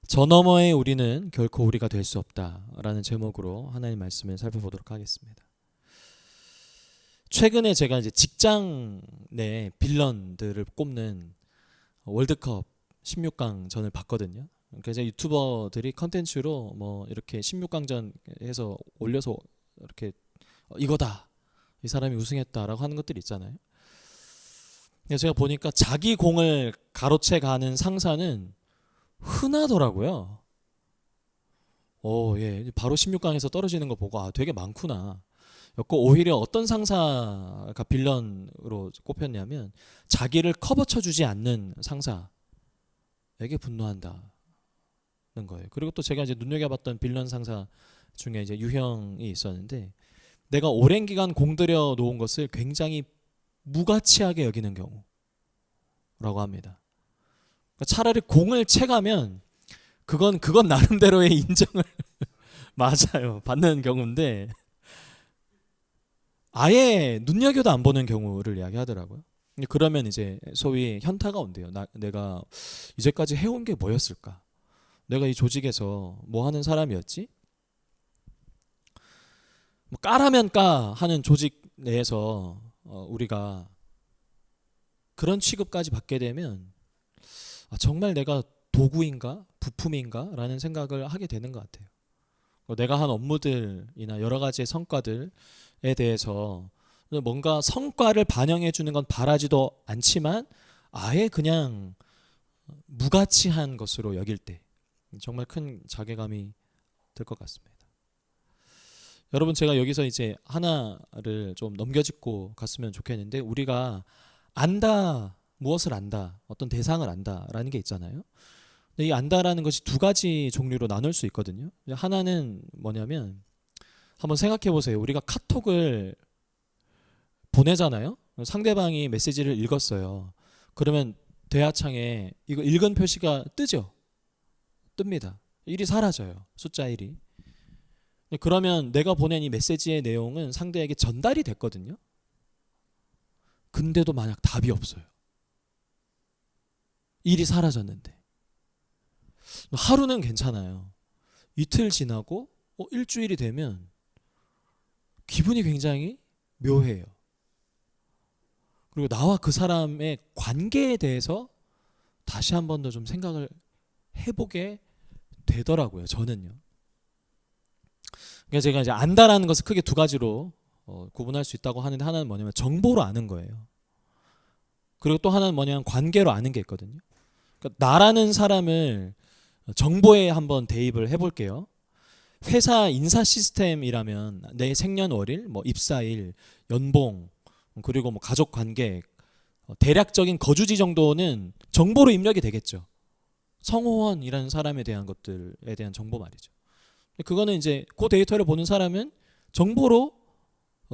저 너머의 우리는 결코 우리가 될 수 없다라는 제목으로 하나님 말씀을 살펴보도록 하겠습니다. 최근에 제가 이제 직장 내 빌런들을 꼽는 월드컵 16강전을 봤거든요. 그래서 유튜버들이 컨텐츠로 뭐 이렇게 16강전 해서 올려서 이렇게 이거다, 이 사람이 우승했다라고 하는 것들이 있잖아요. 근데 제가 보니까 자기 공을 가로채 가는 상사는 흔하더라고요. 예. 바로 16강에서 떨어지는 거 보고 되게 많구나. 였고, 오히려 어떤 상사가 빌런으로 꼽혔냐면 자기를 커버쳐 주지 않는 상사에게 분노한다는 거예요. 그리고 또 제가 이제 눈여겨봤던 빌런 상사 중에 이제 유형이 있었는데, 내가 오랜 기간 공들여 놓은 것을 굉장히 무가치하게 여기는 경우라고 합니다. 차라리 공을 채가면 그건 나름대로의 인정을 맞아요, 받는 경우인데, 아예 눈여겨도 안 보는 경우를 이야기하더라고요. 그러면 이제 소위 현타가 온대요. 내가 이제까지 해온 게 뭐였을까? 내가 이 조직에서 뭐 하는 사람이었지? 뭐 까라면 까 하는 조직 내에서 우리가 그런 취급까지 받게 되면 정말 내가 도구인가? 부품인가? 라는 생각을 하게 되는 것 같아요. 내가 한 업무들이나 여러 가지의 성과들에 대해서 뭔가 성과를 반영해 주는 건 바라지도 않지만 아예 그냥 무가치한 것으로 여길 때 정말 큰 자괴감이 들 것 같습니다. 여러분, 제가 여기서 이제 하나를 좀 넘겨짚고 갔으면 좋겠는데, 우리가 안다, 무엇을 안다, 어떤 대상을 안다라는 게 있잖아요. 근데 이 안다라는 것이 두 가지 종류로 나눌 수 있거든요. 하나는 뭐냐면, 한번 생각해 보세요. 우리가 카톡을 보내잖아요. 상대방이 메시지를 읽었어요. 그러면 대화창에 이거 읽은 표시가 뜨죠. 뜹니다. 1이 사라져요. 숫자 1이. 그러면 내가 보낸 이 메시지의 내용은 상대에게 전달이 됐거든요. 근데도 만약 답이 없어요. 1이 사라졌는데. 하루는 괜찮아요. 이틀 지나고 일주일이 되면 기분이 굉장히 묘해요. 그리고 나와 그 사람의 관계에 대해서 다시 한 번 더 좀 생각을 해보게 되더라고요. 저는요. 그러니까 제가 이제 안다라는 것을 크게 두 가지로 구분할 수 있다고 하는데, 하나는 뭐냐면 정보로 아는 거예요. 그리고 또 하나는 뭐냐면 관계로 아는 게 있거든요. 그러니까 나라는 사람을 정보에 한번 대입을 해볼게요. 회사 인사 시스템이라면 내 생년월일, 뭐 입사일, 연봉, 그리고 뭐 가족 관계, 대략적인 거주지 정도는 정보로 입력이 되겠죠. 성호원이라는 사람에 대한 것들에 대한 정보 말이죠. 그거는 이제 그 데이터를 보는 사람은 정보로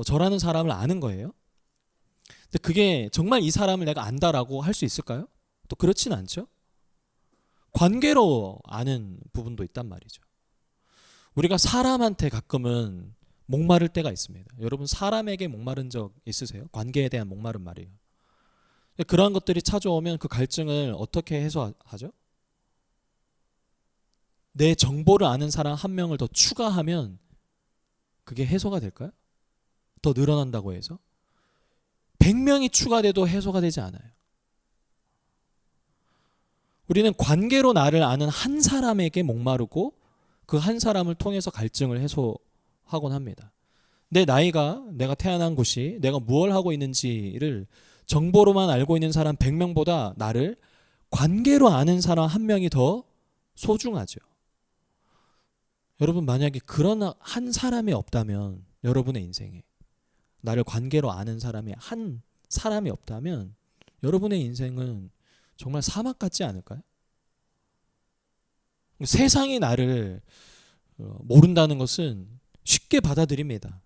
저라는 사람을 아는 거예요. 근데 그게 정말 이 사람을 내가 안다라고 할 수 있을까요? 또 그렇진 않죠. 관계로 아는 부분도 있단 말이죠. 우리가 사람한테 가끔은 목마를 때가 있습니다. 여러분, 사람에게 목마른 적 있으세요? 관계에 대한 목마른 말이에요. 그러한 것들이 찾아오면 그 갈증을 어떻게 해소하죠? 내 정보를 아는 사람 한 명을 더 추가하면 그게 해소가 될까요? 더 늘어난다고 해서 100명이 추가돼도 해소가 되지 않아요. 우리는 관계로 나를 아는 한 사람에게 목마르고 그 한 사람을 통해서 갈증을 해소하곤 합니다. 내 나이가, 내가 태어난 곳이, 내가 무엇을 하고 있는지를 정보로만 알고 있는 사람 100명보다 나를 관계로 아는 사람 한 명이 더 소중하죠. 여러분, 만약에 그런 한 사람이 없다면, 여러분의 인생에 나를 관계로 아는 사람이 한 사람이 없다면 여러분의 인생은 정말 사막 같지 않을까요? 세상이 나를 모른다는 것은 쉽게 받아들입니다.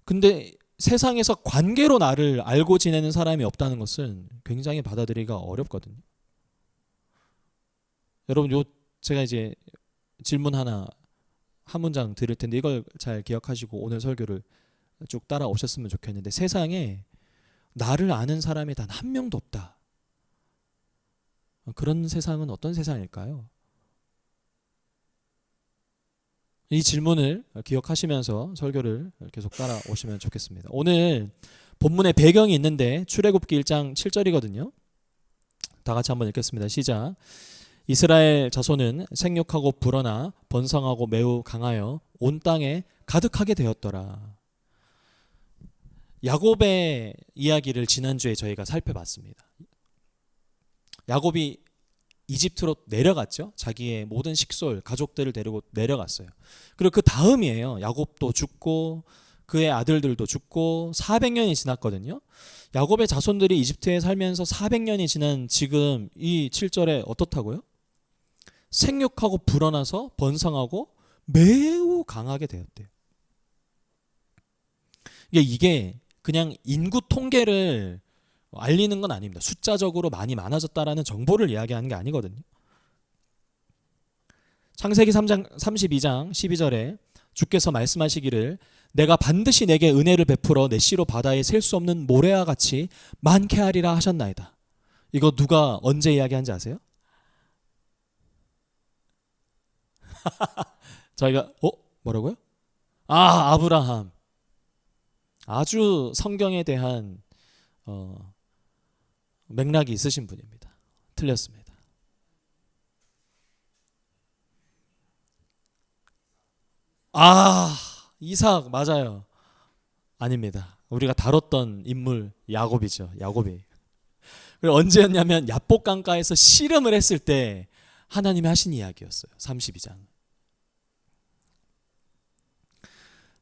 근데 세상에서 관계로 나를 알고 지내는 사람이 없다는 것은 굉장히 받아들이기가 어렵거든요. 여러분, 제가 이제 질문 한 문장 드릴 텐데 이걸 잘 기억하시고 오늘 설교를 쭉 따라오셨으면 좋겠는데, 세상에 나를 아는 사람이 단 한 명도 없다. 그런 세상은 어떤 세상일까요? 이 질문을 기억하시면서 설교를 계속 따라오시면 좋겠습니다. 오늘 본문의 배경이 있는데 출애굽기 1장 7절이거든요. 다 같이 한번 읽겠습니다. 시작. 이스라엘 자손은 생육하고 불어나 번성하고 매우 강하여 온 땅에 가득하게 되었더라. 야곱의 이야기를 지난주에 저희가 살펴봤습니다. 야곱이 이집트로 내려갔죠. 자기의 모든 식솔, 가족들을 데리고 내려갔어요. 그리고 그 다음이에요. 야곱도 죽고 그의 아들들도 죽고 400년이 지났거든요. 야곱의 자손들이 이집트에 살면서 400년이 지난 지금 이 7절에 어떻다고요? 생육하고 불어나서 번성하고 매우 강하게 되었대요. 이게 그냥 인구 통계를 알리는 건 아닙니다. 숫자적으로 많이 많아졌다라는 정보를 이야기하는 게 아니거든요. 창세기 3장 32장 12절에 주께서 말씀하시기를 내가 반드시 내게 은혜를 베풀어 내 씨로 바다에 셀 수 없는 모래와 같이 많게 하리라 하셨나이다. 이거 누가 언제 이야기한지 아세요? 저희가 뭐라고요? 아브라함. 아주 성경에 대한 맥락이 있으신 분입니다. 틀렸습니다. 이삭 맞아요. 아닙니다. 우리가 다뤘던 인물 야곱이죠. 야곱이. 그리고 언제였냐면 야복 강가에서 씨름을 했을 때 하나님이 하신 이야기였어요. 32장.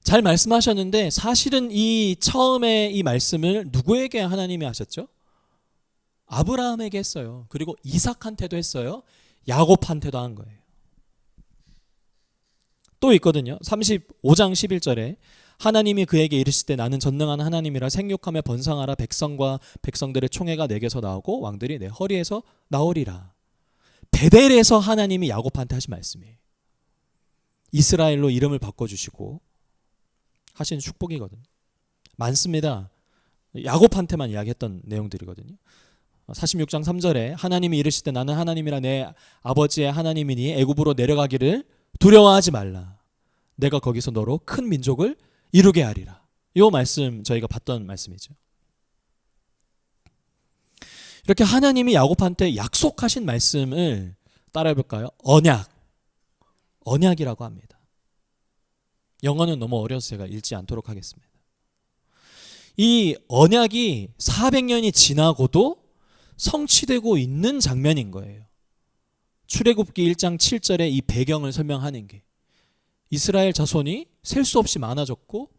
잘 말씀하셨는데 사실은 이 처음에 이 말씀을 누구에게 하나님이 하셨죠? 아브라함에게 했어요. 그리고 이삭한테도 했어요. 야곱한테도 한 거예요. 또 있거든요. 35장 11절에 하나님이 그에게 이르실 때 나는 전능한 하나님이라 생육하며 번성하라. 백성과 백성들의 총회가 내게서 나오고 왕들이 내 허리에서 나오리라. 베델에서 하나님이 야곱한테 하신 말씀이에요. 이스라엘로 이름을 바꿔주시고 하신 축복이거든요. 많습니다. 야곱한테만 이야기했던 내용들이거든요. 46장 3절에 하나님이 이르실 때 나는 하나님이라 내 아버지의 하나님이니 애굽으로 내려가기를 두려워하지 말라. 내가 거기서 너로 큰 민족을 이루게 하리라. 이 말씀 저희가 봤던 말씀이죠. 이렇게 하나님이 야곱한테 약속하신 말씀을 따라해볼까요? 언약이라고 합니다. 영어는 너무 어려서 제가 읽지 않도록 하겠습니다. 이 언약이 400년이 지나고도 성취되고 있는 장면인 거예요. 출애굽기 1장 7절의 이 배경을 설명하는 게 이스라엘 자손이 셀 수 없이 많아졌고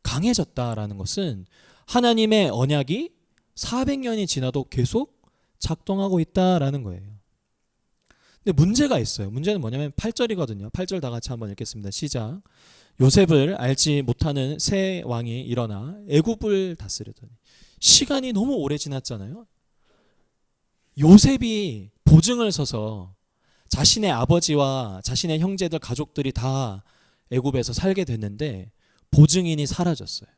강해졌다라는 것은 하나님의 언약이 400년이 지나도 계속 작동하고 있다라는 거예요. 근데 문제가 있어요. 문제는 뭐냐면 8절이거든요. 8절 다 같이 한번 읽겠습니다. 시작. 요셉을 알지 못하는 새 왕이 일어나 애굽을 다스리더니 시간이 너무 오래 지났잖아요. 요셉이 보증을 서서 자신의 아버지와 자신의 형제들 가족들이 다 애굽에서 살게 됐는데 보증인이 사라졌어요.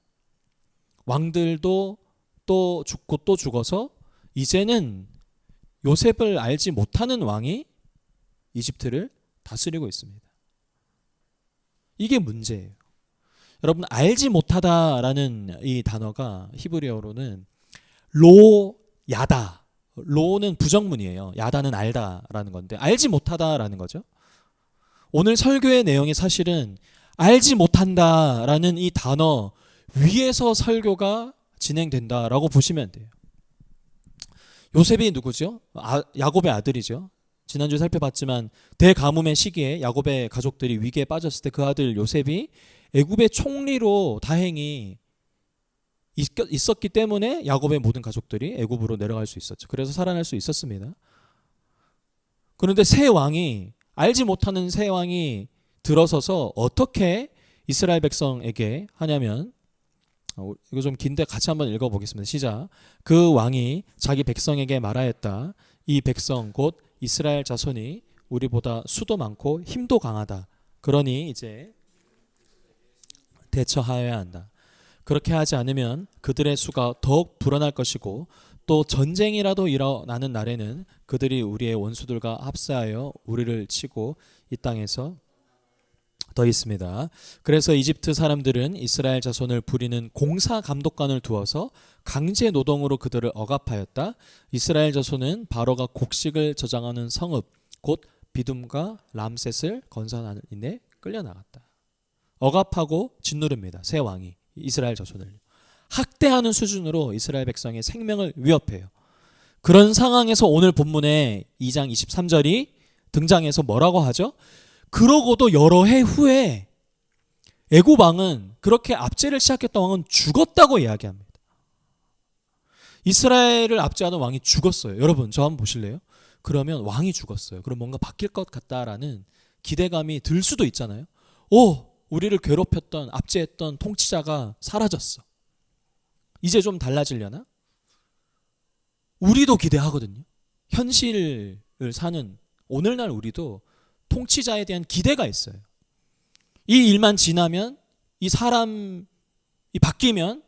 왕들도 또 죽고 또 죽어서 이제는 요셉을 알지 못하는 왕이 이집트를 다스리고 있습니다. 이게 문제예요. 여러분 알지 못하다라는 이 단어가 히브리어로는 로야다. 로는 부정문이에요. 야다는 알다라는 건데 알지 못하다라는 거죠. 오늘 설교의 내용이 사실은 알지 못한다라는 이 단어 위에서 설교가 진행된다라고 보시면 돼요. 요셉이 누구죠? 야곱의 아들이죠. 지난주에 살펴봤지만 대가뭄의 시기에 야곱의 가족들이 위기에 빠졌을 때 그 아들 요셉이 애굽의 총리로 다행히 있었기 때문에 야곱의 모든 가족들이 애굽으로 내려갈 수 있었죠. 그래서 살아날 수 있었습니다. 그런데 새 왕이 알지 못하는 새 왕이 들어서서 어떻게 이스라엘 백성에게 하냐면 이거 좀 긴데 같이 한번 읽어보겠습니다. 시작. 그 왕이 자기 백성에게 말하였다. 이 백성 곧 이스라엘 자손이 우리보다 수도 많고 힘도 강하다. 그러니 이제 대처하여야 한다. 그렇게 하지 않으면 그들의 수가 더욱 불어날 것이고 또 전쟁이라도 일어나는 날에는 그들이 우리의 원수들과 합세하여 우리를 치고 이 땅에서 더 있습니다. 그래서 이집트 사람들은 이스라엘 자손을 부리는 공사 감독관을 두어서 강제 노동으로 그들을 억압하였다. 이스라엘 자손은 바로가 곡식을 저장하는 성읍 곧 비둠과 람셋을 건설하는데 끌려나갔다. 억압하고 짓누릅니다. 새 왕이 이스라엘 자손을 학대하는 수준으로 이스라엘 백성의 생명을 위협해요. 그런 상황에서 오늘 본문의 2장 23절이 등장해서 뭐라고 하죠? 그러고도 여러 해 후에 애굽 왕은, 그렇게 압제를 시작했던 왕은 죽었다고 이야기합니다. 이스라엘을 압제하던 왕이 죽었어요. 여러분 저 한번 보실래요? 그러면 왕이 죽었어요. 그럼 뭔가 바뀔 것 같다라는 기대감이 들 수도 있잖아요. 우리를 괴롭혔던, 압제했던 통치자가 사라졌어. 이제 좀 달라지려나? 우리도 기대하거든요. 현실을 사는 오늘날 우리도 통치자에 대한 기대가 있어요. 이 일만 지나면, 이 사람이 바뀌면,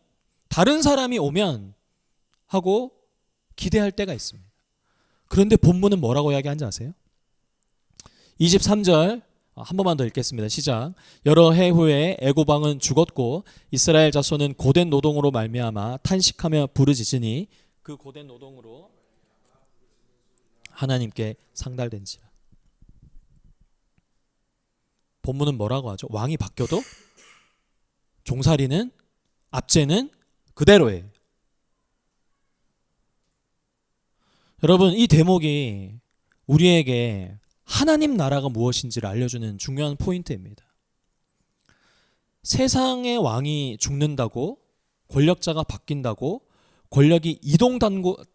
다른 사람이 오면 하고 기대할 때가 있습니다. 그런데 본문은 뭐라고 이야기하는지 아세요? 23절 한 번만 더 읽겠습니다. 시작. 여러 해 후에 애굽 왕은 죽었고 이스라엘 자손은 고된 노동으로 말미암아 탄식하며 부르짖으니 그 고된 노동으로 하나님께 상달된지라. 본문은 뭐라고 하죠? 왕이 바뀌어도 종살이는, 압제는 그대로예요. 여러분 이 대목이 우리에게 하나님 나라가 무엇인지를 알려주는 중요한 포인트입니다. 세상의 왕이 죽는다고, 권력자가 바뀐다고, 권력이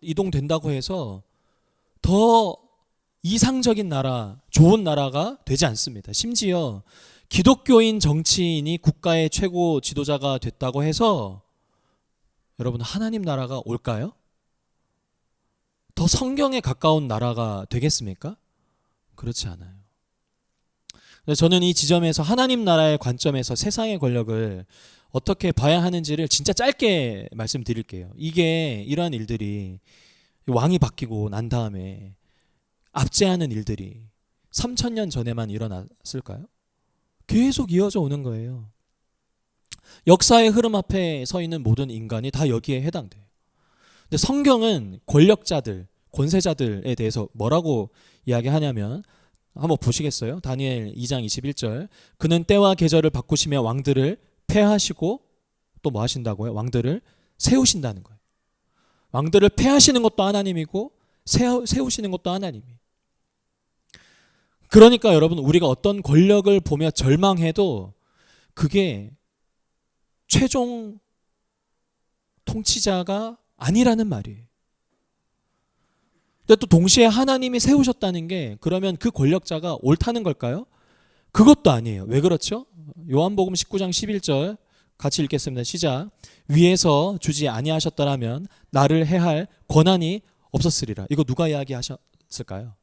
이동된다고 해서 더 이상적인 나라, 좋은 나라가 되지 않습니다. 심지어 기독교인 정치인이 국가의 최고 지도자가 됐다고 해서 여러분 하나님 나라가 올까요? 더 성경에 가까운 나라가 되겠습니까? 그렇지 않아요. 저는 이 지점에서 하나님 나라의 관점에서 세상의 권력을 어떻게 봐야 하는지를 진짜 짧게 말씀드릴게요. 이러한 일들이 왕이 바뀌고 난 다음에 압제하는 일들이 3000년 전에만 일어났을까요? 계속 이어져 오는 거예요. 역사의 흐름 앞에 서 있는 모든 인간이 다 여기에 해당돼요. 근데 성경은 권력자들, 권세자들에 대해서 뭐라고 이야기하냐면, 한번 보시겠어요? 다니엘 2장 21절. 그는 때와 계절을 바꾸시며 왕들을 폐하시고 또 뭐 하신다고요? 왕들을 세우신다는 거예요. 왕들을 폐하시는 것도 하나님이고 세우시는 것도 하나님이에요. 그러니까 여러분 우리가 어떤 권력을 보며 절망해도 그게 최종 통치자가 아니라는 말이에요. 근데 또 동시에 하나님이 세우셨다는 게 그러면 그 권력자가 옳다는 걸까요? 그것도 아니에요. 왜 그렇죠? 요한복음 19장 11절 같이 읽겠습니다. 시작. 위에서 주지 아니하셨더라면 나를 해할 권한이 없었으리라. 이거 누가 이야기하셨을까요?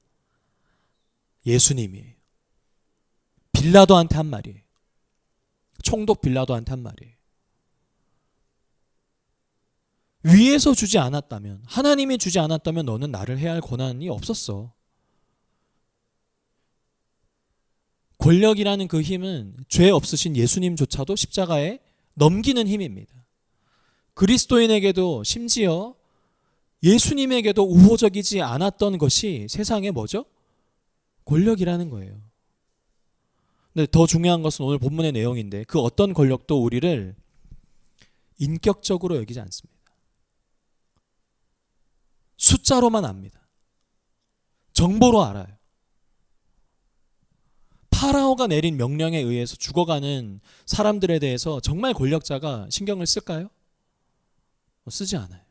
예수님이에요. 빌라도한테 한 말이에요. 총독 빌라도한테 한 말이에요. 위에서 주지 않았다면, 하나님이 주지 않았다면 너는 나를 해야 할 권한이 없었어. 권력이라는 그 힘은 죄 없으신 예수님조차도 십자가에 넘기는 힘입니다. 그리스도인에게도 심지어 예수님에게도 우호적이지 않았던 것이 세상의 뭐죠? 권력이라는 거예요. 근데 더 중요한 것은 오늘 본문의 내용인데 그 어떤 권력도 우리를 인격적으로 여기지 않습니다. 숫자로만 압니다. 정보로 알아요. 파라오가 내린 명령에 의해서 죽어가는 사람들에 대해서 정말 권력자가 신경을 쓸까요? 쓰지 않아요.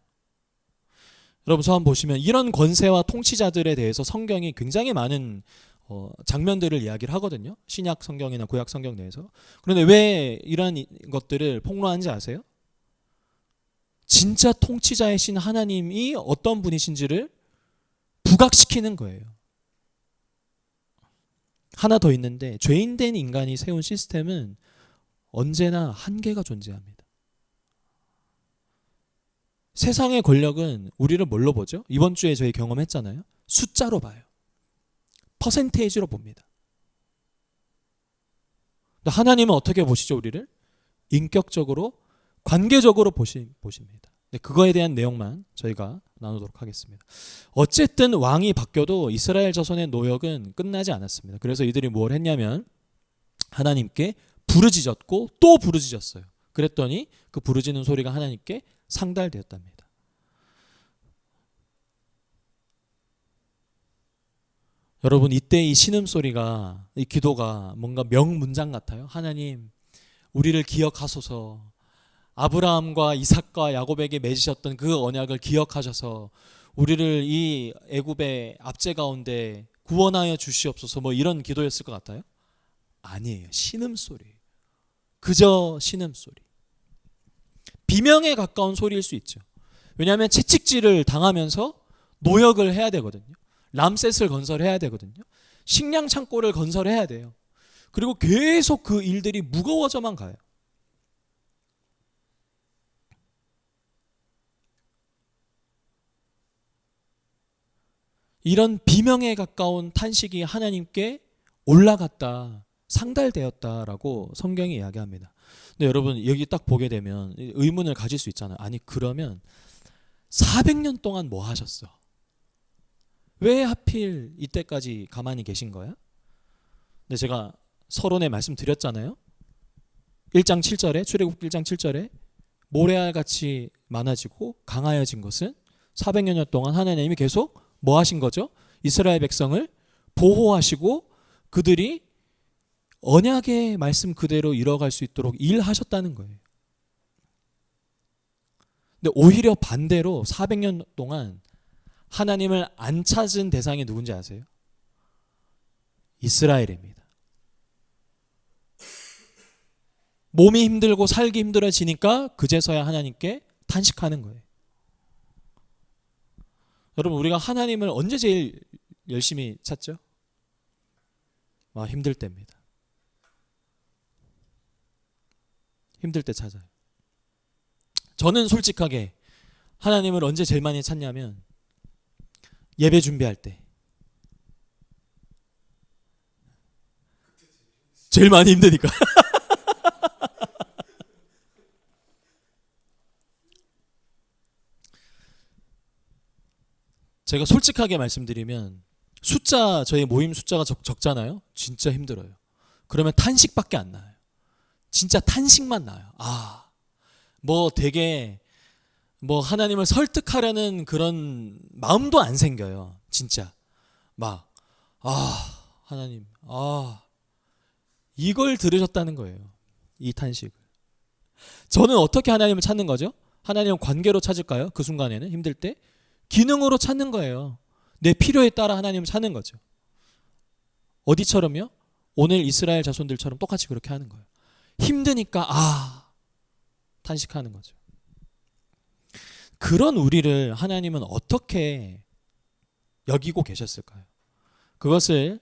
여러분 저 한번 보시면 이런 권세와 통치자들에 대해서 성경이 굉장히 많은 장면들을 이야기를 하거든요. 신약 성경이나 구약 성경 내에서. 그런데 왜 이런 것들을 폭로하는지 아세요? 진짜 통치자이신 하나님이 어떤 분이신지를 부각시키는 거예요. 하나 더 있는데 죄인된 인간이 세운 시스템은 언제나 한계가 존재합니다. 세상의 권력은 우리를 뭘로 보죠? 이번 주에 저희 경험했잖아요. 숫자로 봐요. 퍼센테이지로 봅니다. 하나님은 어떻게 보시죠, 우리를? 인격적으로, 관계적으로 보십니다. 그거에 대한 내용만 저희가 나누도록 하겠습니다. 어쨌든 왕이 바뀌어도 이스라엘 자손의 노역은 끝나지 않았습니다. 그래서 이들이 뭘 했냐면 하나님께 부르짖었고 또 부르짖었어요. 그랬더니 그 부르짖는 소리가 하나님께 상달되었답니다. 여러분, 이때 이 신음소리가, 이 기도가 뭔가 명문장 같아요. 하나님, 우리를 기억하소서. 아브라함과 이삭과 야곱에게 맺으셨던 그 언약을 기억하셔서 우리를 이 애굽의 압제 가운데 구원하여 주시옵소서, 뭐 이런 기도였을 것 같아요? 아니에요. 신음소리. 그저 신음소리. 비명에 가까운 소리일 수 있죠. 왜냐하면 채찍질을 당하면서 노역을 해야 되거든요. 람셋을 건설해야 되거든요. 식량 창고를 건설해야 돼요. 그리고 계속 그 일들이 무거워져만 가요. 이런 비명에 가까운 탄식이 하나님께 올라갔다, 상달되었다라고 성경이 이야기합니다. 근데 여러분, 여기 딱 보게 되면 의문을 가질 수 있잖아요. 아니, 그러면 400년 동안 뭐 하셨어? 왜 하필 이때까지 가만히 계신 거야? 근데 제가 서론에 말씀드렸잖아요. 1장 7절에, 출애굽 1장 7절에 모래알같이 많아지고 강하여진 것은 400년 동안 하나님이 계속 뭐 하신 거죠? 이스라엘 백성을 보호하시고 그들이 언약의 말씀 그대로 이뤄갈 수 있도록 일하셨다는 거예요. 근데 오히려 반대로 400년 동안 하나님을 안 찾은 대상이 누군지 아세요? 이스라엘입니다. 몸이 힘들고 살기 힘들어지니까 그제서야 하나님께 탄식하는 거예요. 여러분, 우리가 하나님을 언제 제일 열심히 찾죠? 힘들 때입니다. 힘들 때 찾아요. 저는 솔직하게 하나님을 언제 제일 많이 찾냐면 예배 준비할 때. 제일 많이 힘드니까. 제가 솔직하게 말씀드리면 저희 모임 숫자가 적잖아요. 진짜 힘들어요. 그러면 탄식밖에 안 나요. 진짜 탄식만 나요. 되게 하나님을 설득하려는 그런 마음도 안 생겨요. 진짜 하나님, 이걸 들으셨다는 거예요. 이 탄식을. 저는 어떻게 하나님을 찾는 거죠? 하나님은 관계로 찾을까요? 그 순간에는 힘들 때 기능으로 찾는 거예요. 내 필요에 따라 하나님을 찾는 거죠. 어디처럼요? 오늘 이스라엘 자손들처럼 똑같이 그렇게 하는 거예요. 힘드니까 탄식하는 거죠. 그런 우리를 하나님은 어떻게 여기고 계셨을까요? 그것을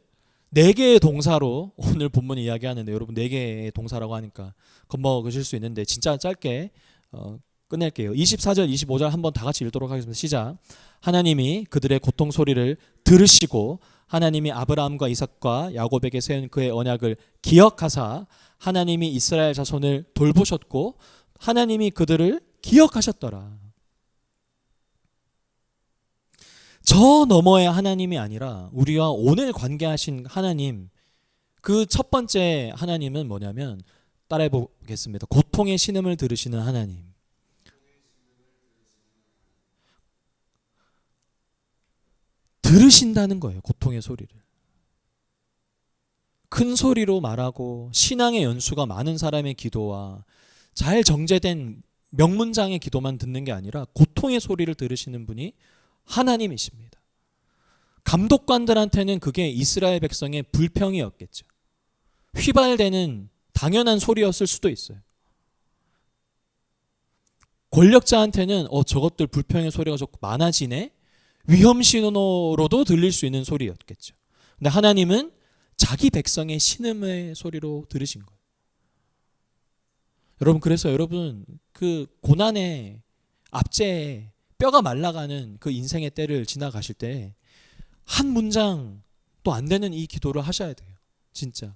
4개의 동사로 오늘 본문이 이야기하는데, 여러분 4개의 동사라고 하니까 겁먹으실 수 있는데 진짜 짧게 끝낼게요. 24절 25절 한번 다 같이 읽도록 하겠습니다. 시작. 하나님이 그들의 고통 소리를 들으시고 하나님이 아브라함과 이삭과 야곱에게 세운 그의 언약을 기억하사 하나님이 이스라엘 자손을 돌보셨고 하나님이 그들을 기억하셨더라. 저 너머의 하나님이 아니라 우리와 오늘 관계하신 하나님, 그 첫 번째 하나님은 뭐냐면, 따라해 보겠습니다. 고통의 신음을 들으시는 하나님. 들으신다는 거예요. 고통의 소리를. 큰 소리로 말하고 신앙의 연수가 많은 사람의 기도와 잘 정제된 명문장의 기도만 듣는 게 아니라 고통의 소리를 들으시는 분이 하나님이십니다. 감독관들한테는 그게 이스라엘 백성의 불평이었겠죠. 휘발되는 당연한 소리였을 수도 있어요. 권력자한테는 저것들 불평의 소리가 자꾸 많아지네, 위험 신호로도 들릴 수 있는 소리였겠죠. 근데 하나님은 자기 백성의 신음의 소리로 들으신 거예요. 여러분, 그래서 여러분 그 고난의 압제에 뼈가 말라가는 그 인생의 때를 지나가실 때 한 문장 또 안 되는 이 기도를 하셔야 돼요. 진짜.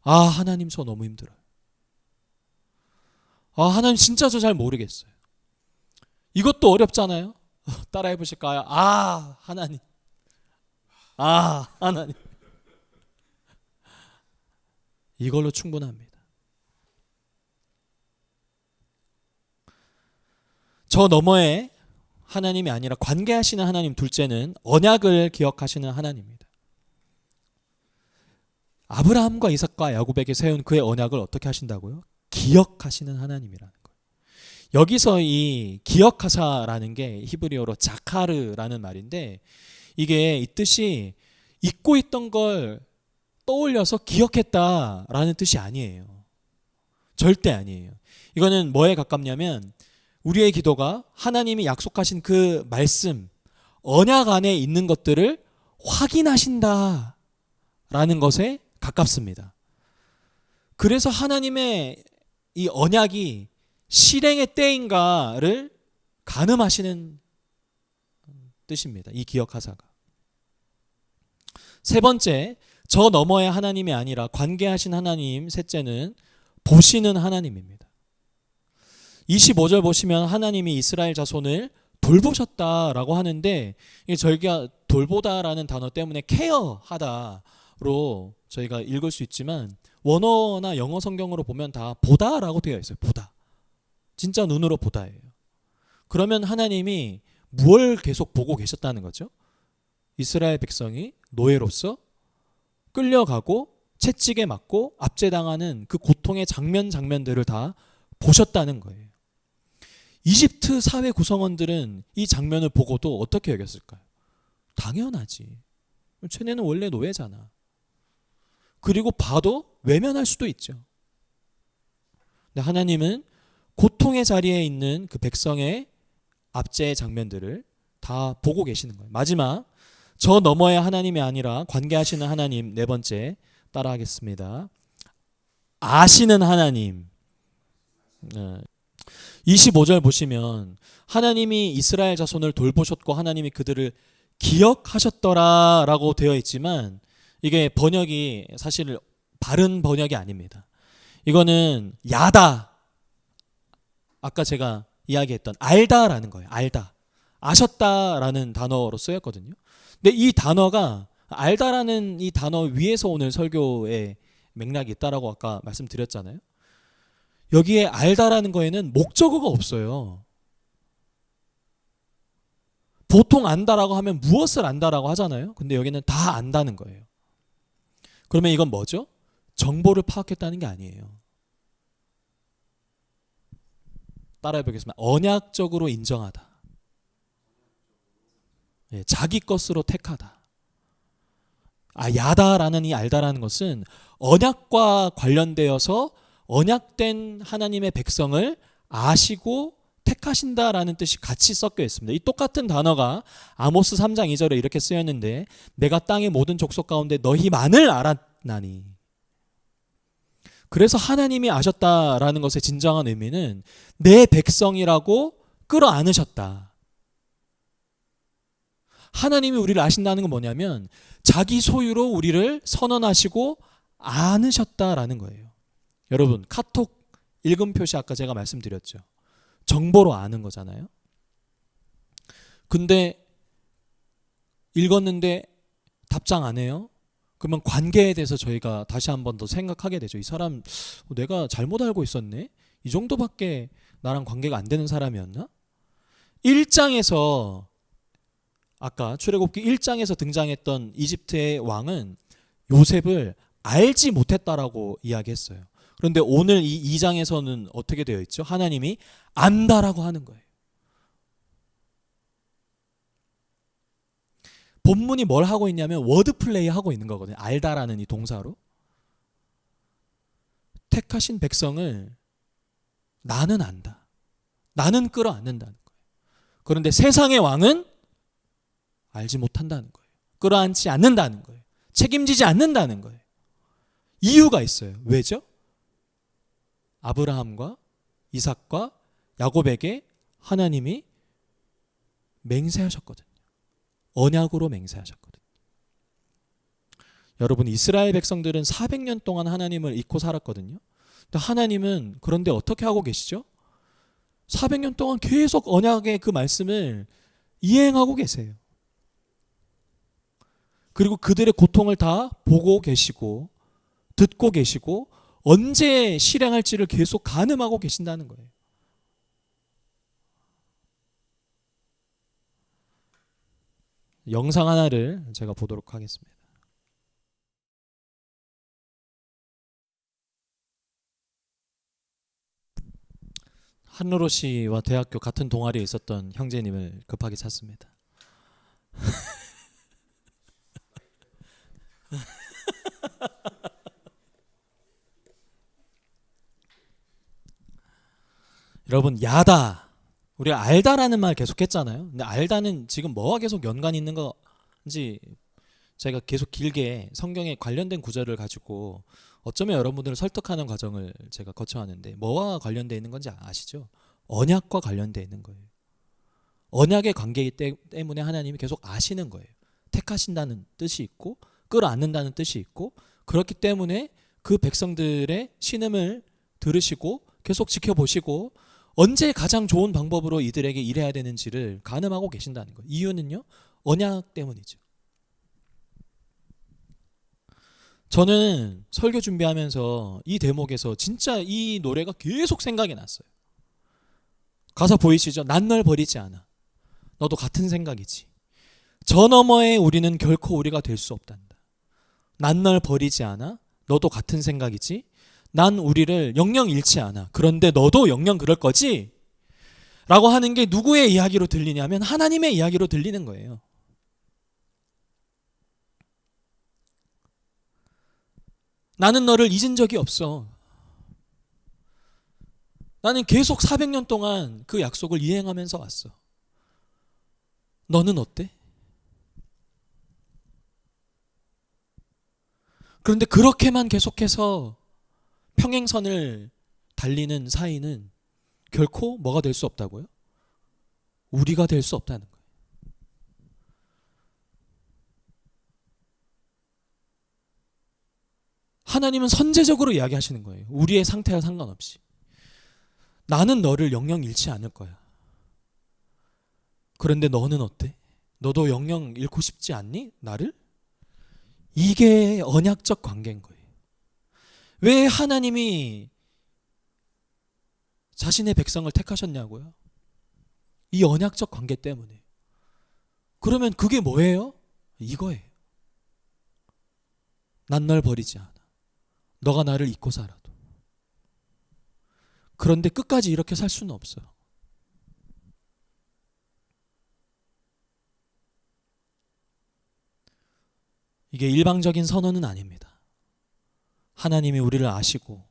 아, 하나님 저 너무 힘들어요. 아, 하나님 진짜 저 잘 모르겠어요. 이것도 어렵잖아요. 따라해 보실까요? 아, 하나님. 아, 하나님. 이걸로 충분합니다. 저 너머에 하나님이 아니라 관계하시는 하나님, 둘째는 언약을 기억하시는 하나님입니다. 아브라함과 이삭과 야곱에게 세운 그의 언약을 어떻게 하신다고요? 기억하시는 하나님이라는 거예요. 여기서 이 기억하사라는 게 히브리어로 자카르라는 말인데, 이게 이 뜻이 잊고 있던 걸 떠올려서 기억했다라는 뜻이 아니에요. 절대 아니에요. 이거는 뭐에 가깝냐면 우리의 기도가 하나님이 약속하신 그 말씀, 언약 안에 있는 것들을 확인하신다라는 것에 가깝습니다. 그래서 하나님의 이 언약이 실행의 때인가를 가늠하시는 뜻입니다. 이 기억하사가. 세 번째, 저 너머의 하나님이 아니라 관계하신 하나님. 셋째는 보시는 하나님입니다. 25절 보시면 하나님이 이스라엘 자손을 돌보셨다라고 하는데, 저희가 돌보다라는 단어 때문에 케어하다로 저희가 읽을 수 있지만 원어나 영어 성경으로 보면 다 보다라고 되어 있어요. 보다. 진짜 눈으로 보다예요. 그러면 하나님이 뭘 계속 보고 계셨다는 거죠? 이스라엘 백성이 노예로서 끌려가고 채찍에 맞고 압제당하는 그 고통의 장면들을 다 보셨다는 거예요. 이집트 사회 구성원들은 이 장면을 보고도 어떻게 여겼을까요? 당연하지. 쟤네는 원래 노예잖아. 그리고 봐도 외면할 수도 있죠. 근데 하나님은 고통의 자리에 있는 그 백성의 압제의 장면들을 다 보고 계시는 거예요. 마지막, 저 너머의 하나님이 아니라 관계하시는 하나님. 네 번째, 따라하겠습니다. 아시는 하나님. 25절 보시면 하나님이 이스라엘 자손을 돌보셨고 하나님이 그들을 기억하셨더라라고 되어 있지만, 이게 번역이 사실 바른 번역이 아닙니다. 이거는 야다, 아까 제가 이야기했던 알다라는 거예요. 알다, 아셨다라는 단어로 쓰였거든요. 근데 이 단어가, 알다라는 이 단어 위에서 오늘 설교의 맥락이 있다라고 아까 말씀드렸잖아요. 여기에 알다라는 거에는 목적어가 없어요. 보통 안다라고 하면 무엇을 안다라고 하잖아요. 근데 여기는 다 안다는 거예요. 그러면 이건 뭐죠? 정보를 파악했다는 게 아니에요. 따라해 보겠습니다. 언약적으로 인정하다. 자기 것으로 택하다. 야다라는 이 알다라는 것은 언약과 관련되어서 언약된 하나님의 백성을 아시고 택하신다라는 뜻이 같이 섞여 있습니다. 이 똑같은 단어가 아모스 3장 2절에 이렇게 쓰였는데, 내가 땅의 모든 족속 가운데 너희만을 알았나니. 그래서 하나님이 아셨다라는 것의 진정한 의미는 내 백성이라고 끌어안으셨다. 하나님이 우리를 아신다는 건 뭐냐면 자기 소유로 우리를 선언하시고 안으셨다라는 거예요. 여러분, 카톡 읽음 표시 아까 제가 말씀드렸죠. 정보로 아는 거잖아요. 근데 읽었는데 답장 안 해요? 그러면 관계에 대해서 저희가 다시 한 번 더 생각하게 되죠. 이 사람 내가 잘못 알고 있었네? 이 정도밖에 나랑 관계가 안 되는 사람이었나? 1장에서, 아까 출애굽기 1장에서 등장했던 이집트의 왕은 요셉을 알지 못했다라고 이야기했어요. 그런데 오늘 이 2장에서는 어떻게 되어 있죠? 하나님이 안다라고 하는 거예요. 본문이 뭘 하고 있냐면 워드 플레이 하고 있는 거거든요. 알다라는 이 동사로. 택하신 백성을 나는 안다. 나는 끌어안는다는 거예요. 그런데 세상의 왕은 알지 못한다는 거예요. 끌어안지 않는다는 거예요. 책임지지 않는다는 거예요. 이유가 있어요. 왜죠? 아브라함과 이삭과 야곱에게 하나님이 맹세하셨거든요. 언약으로 맹세하셨거든요. 여러분, 이스라엘 백성들은 400년 동안 하나님을 잊고 살았거든요. 근데 하나님은 그런데 어떻게 하고 계시죠? 400년 동안 계속 언약의 그 말씀을 이행하고 계세요. 그리고 그들의 고통을 다 보고 계시고 듣고 계시고 언제 실행할지를 계속 가늠하고 계신다는 거예요. 영상 하나를 제가 보도록 하겠습니다. 한루로 씨와 대학교 같은 동아리에 있었던 형제님을 급하게 찾습니다. 여러분, 야다, 우리가 알다라는 말 계속 했잖아요. 근데 알다는 지금 뭐와 계속 연관이 있는 건지 제가 계속 길게 성경에 관련된 구절을 가지고 어쩌면 여러분들을 설득하는 과정을 제가 거쳐왔는데 뭐와 관련되어 있는 건지 아시죠? 언약과 관련되어 있는 거예요. 언약의 관계이기 때문에 하나님이 계속 아시는 거예요. 택하신다는 뜻이 있고 끌어안는다는 뜻이 있고, 그렇기 때문에 그 백성들의 신음을 들으시고 계속 지켜보시고 언제 가장 좋은 방법으로 이들에게 일해야 되는지를 가늠하고 계신다는 거예요. 이유는요, 언약 때문이죠. 저는 설교 준비하면서 이 대목에서 진짜 이 노래가 계속 생각이 났어요. 가사 보이시죠? 난 널 버리지 않아. 너도 같은 생각이지. 저 너머에 우리는 결코 우리가 될 수 없단다. 난 널 버리지 않아. 너도 같은 생각이지. 난 우리를 영영 잃지 않아. 그런데 너도 영영 그럴 거지? 라고 하는 게 누구의 이야기로 들리냐면 하나님의 이야기로 들리는 거예요. 나는 너를 잊은 적이 없어. 나는 계속 400년 동안 그 약속을 이행하면서 왔어. 너는 어때? 그런데 그렇게만 계속해서 평행선을 달리는 사이는 결코 뭐가 될 수 없다고요? 우리가 될 수 없다는 거예요. 하나님은 선제적으로 이야기하시는 거예요. 우리의 상태와 상관없이. 나는 너를 영영 잃지 않을 거야. 그런데 너는 어때? 너도 영영 잃고 싶지 않니? 나를? 이게 언약적 관계인 거예요. 왜 하나님이 자신의 백성을 택하셨냐고요? 이 언약적 관계 때문에. 그러면 그게 뭐예요? 이거예요. 난 널 버리지 않아. 너가 나를 잊고 살아도. 그런데 끝까지 이렇게 살 수는 없어요. 이게 일방적인 선언은 아닙니다. 하나님이 우리를 아시고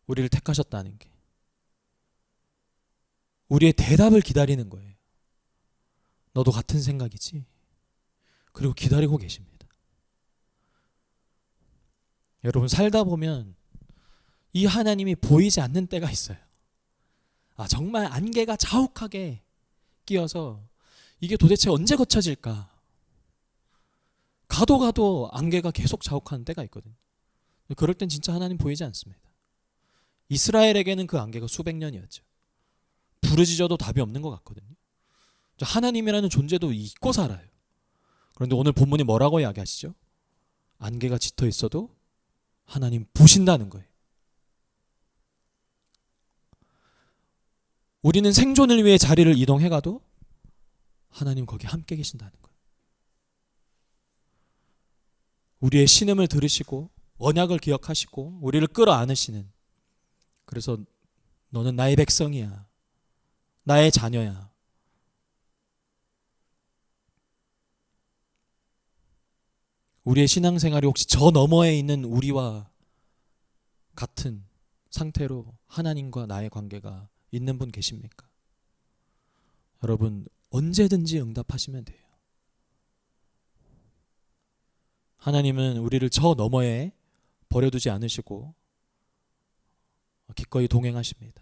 우리를 택하셨다는 게 우리의 대답을 기다리는 거예요. 너도 같은 생각이지? 그리고 기다리고 계십니다. 여러분, 살다 보면 이 하나님이 보이지 않는 때가 있어요. 정말 안개가 자욱하게 끼어서 이게 도대체 언제 거쳐질까? 가도 안개가 계속 자욱하는 때가 있거든요. 그럴 땐 진짜 하나님 보이지 않습니다. 이스라엘에게는 그 안개가 수백 년이었죠. 부르짖어도 답이 없는 것 같거든요. 하나님이라는 존재도 잊고 살아요. 그런데 오늘 본문이 뭐라고 이야기하시죠? 안개가 짙어 있어도 하나님 보신다는 거예요. 우리는 생존을 위해 자리를 이동해가도 하나님 거기 함께 계신다는 거예요. 우리의 신음을 들으시고 언약을 기억하시고 우리를 끌어안으시는, 그래서 너는 나의 백성이야, 나의 자녀야. 우리의 신앙생활이 혹시 저 너머에 있는 우리와 같은 상태로 하나님과 나의 관계가 있는 분 계십니까? 여러분, 언제든지 응답하시면 돼요. 하나님은 우리를 저 너머에 버려두지 않으시고 기꺼이 동행하십니다.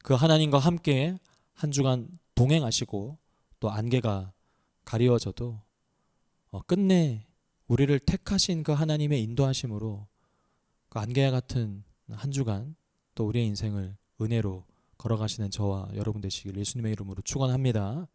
그 하나님과 함께 한 주간 동행하시고 또 안개가 가리워져도 끝내 우리를 택하신 그 하나님의 인도하심으로 그 안개와 같은 한 주간 또 우리의 인생을 은혜로 걸어가시는 저와 여러분 되시길 예수님의 이름으로 축원합니다.